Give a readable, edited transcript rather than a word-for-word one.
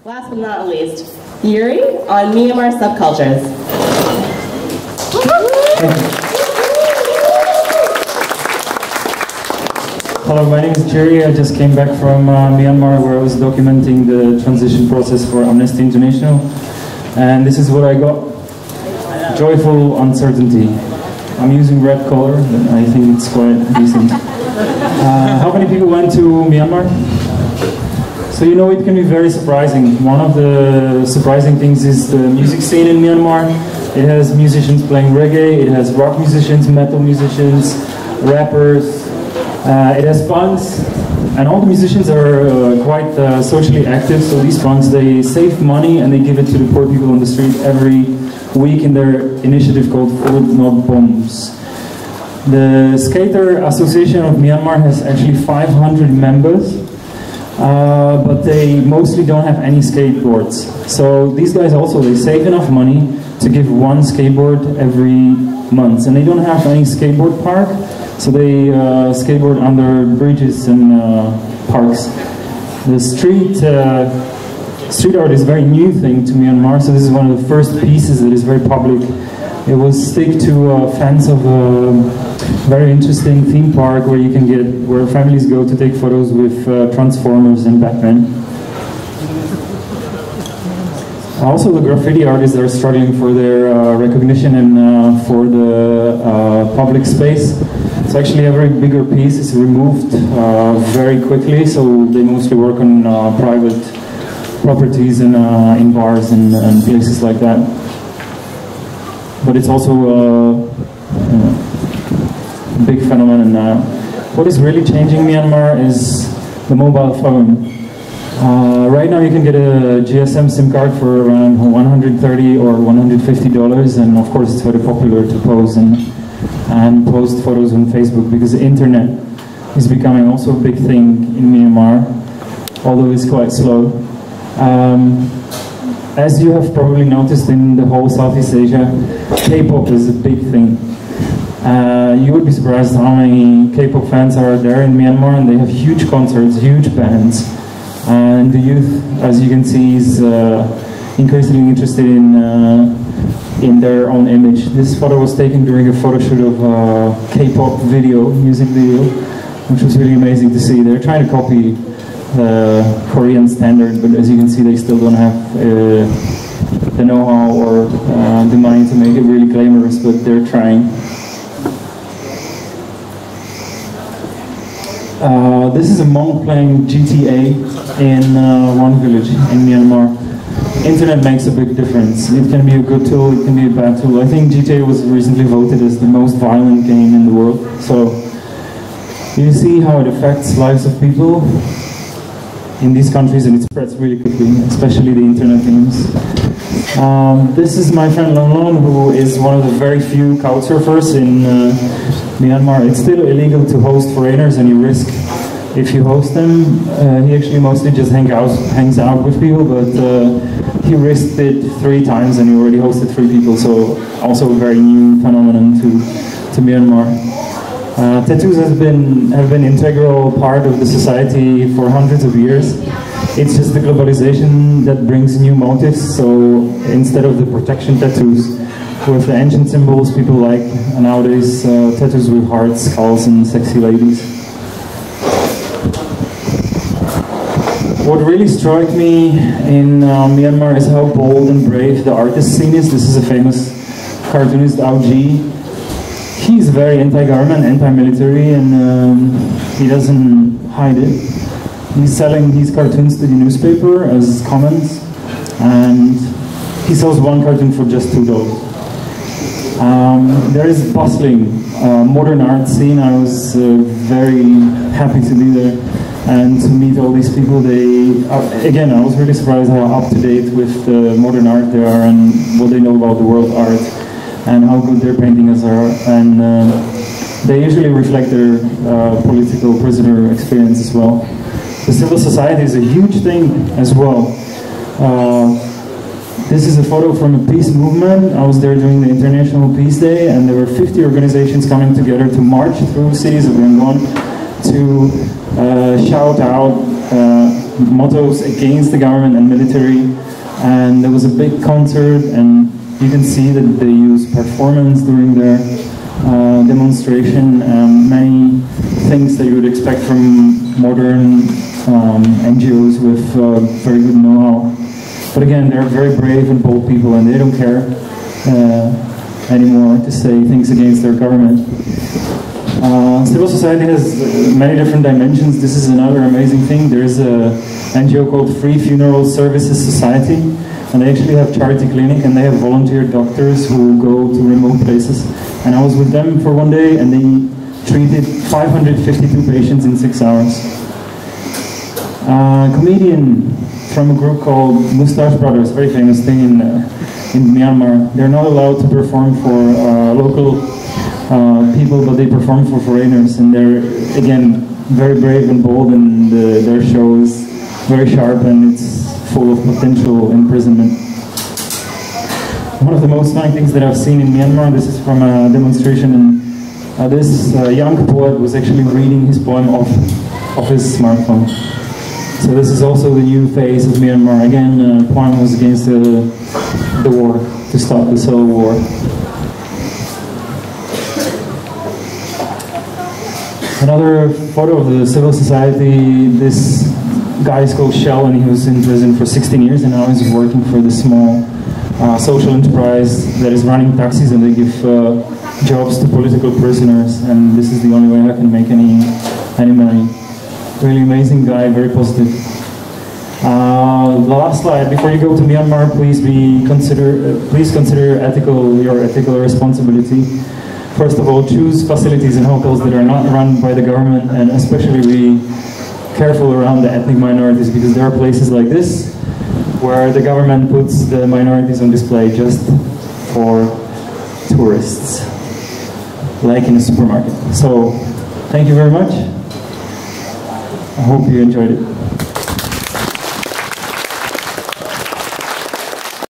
Last but not least, Jiri on Myanmar subcultures. Hello, my name is Jiri. I just came back from Myanmar, where I was documenting the transition process for Amnesty International. And this is what I got. Joyful uncertainty. I'm using red color, but I think it's quite decent. How many people went to Myanmar? So you know, it can be very surprising. One of the surprising things is the music scene in Myanmar. It has musicians playing reggae, it has rock musicians, metal musicians, rappers, it has punks, and all the musicians are quite socially active. So these punks, they save money and they give it to the poor people on the street every week in their initiative called Food Not Bombs. The Skater Association of Myanmar has actually 500 members. But they mostly don't have any skateboards. So these guys also, they save enough money to give one skateboard every month. And they don't have any skateboard park, so they skateboard under bridges and parks. The street art is a very new thing to Myanmar, so this is one of the first pieces that is very public. It was stick to fans of a very interesting theme park where families go to take photos with Transformers and Batman. Also, the graffiti artists are struggling for their recognition and for the public space. So actually every bigger piece is removed very quickly, so they mostly work on private properties and in bars and places like that. But it's also a big phenomenon now. What is really changing Myanmar is the mobile phone. Right now you can get a GSM SIM card for around $130 or $150, and of course it's very popular to pose and post photos on Facebook, because the internet is becoming also a big thing in Myanmar, although it's quite slow. As you have probably noticed in the whole Southeast Asia, K-pop is a big thing. You would be surprised how many K-pop fans are there in Myanmar, and they have huge concerts, huge bands. And the youth, as you can see, is increasingly interested in their own image. This photo was taken during a photo shoot of a K-pop video, music video, which was really amazing to see. They're trying to copy the Korean standard, but as you can see, they still don't have the know-how or the money to make it really glamorous, but they're trying. This is a monk playing GTA in one village in Myanmar. Internet makes a big difference. It can be a good tool, it can be a bad tool. I think GTA was recently voted as the most violent game in the world. So you see how it affects lives of people in these countries, and it spreads really quickly, especially the internet games. This is my friend Lon Lon, who is one of the very few couchsurfers in Myanmar. It's still illegal to host foreigners, and you risk if you host them. He actually mostly just hangs out with people, but he risked it 3 times, and he already hosted 3 people. So also a very new phenomenon to Myanmar. Tattoos have been integral part of the society for hundreds of years. It's just the globalization that brings new motifs. So instead of the protection tattoos with the ancient symbols, people like nowadays tattoos with hearts, skulls, and sexy ladies. What really struck me in Myanmar is how bold and brave the artist scene is. This is a famous cartoonist, Jiri. He's very anti-government, anti-military, and he doesn't hide it. He's selling these cartoons to the newspaper as comments, and he sells one cartoon for just $2. There is bustling modern art scene. I was very happy to be there and to meet all these people. Again, I was really surprised how up to date with the modern art they are and what they know about the world art and how good their paintings are. And they usually reflect their political prisoner experience as well. The civil society is a huge thing as well. This is a photo from a peace movement. I was there during the International Peace Day, and there were 50 organizations coming together to march through cities of Yangon to shout out mottos against the government and military. And there was a big concert, and you can see that they use performance during their demonstration, many things that you would expect from modern NGOs with very good know-how. But again, they're very brave and bold people, and they don't care anymore to say things against their government. Civil society has many different dimensions. This is another amazing thing. There is a NGO called Free Funeral Services Society, and they actually have charity clinic, and they have volunteer doctors who go to remote places. And I was with them for one day, and they treated 552 patients in 6 hours. Comedian from a group called Mustache Brothers, very famous thing in Myanmar. They're not allowed to perform for local people, but they perform for foreigners, and they're, again, very brave and bold, and their show is very sharp, and it's full of potential imprisonment. One of the most funny things that I've seen in Myanmar, this is from a demonstration, and this young poet was actually reading his poem off his smartphone. So this is also the new phase of Myanmar. Again, poem was against the war, to stop the civil war. Another photo of the civil society, this guy is called Shell, and he was in prison for 16 years, and now he's working for this small social enterprise that is running taxis, and they give jobs to political prisoners, and this is the only way I can make any money. Really amazing guy, very positive. The last slide, before you go to Myanmar, please consider your ethical responsibility. First of all, choose facilities and hotels that are not run by the government, and especially be careful around the ethnic minorities, because there are places like this where the government puts the minorities on display just for tourists, like in a supermarket. So, thank you very much. I hope you enjoyed it.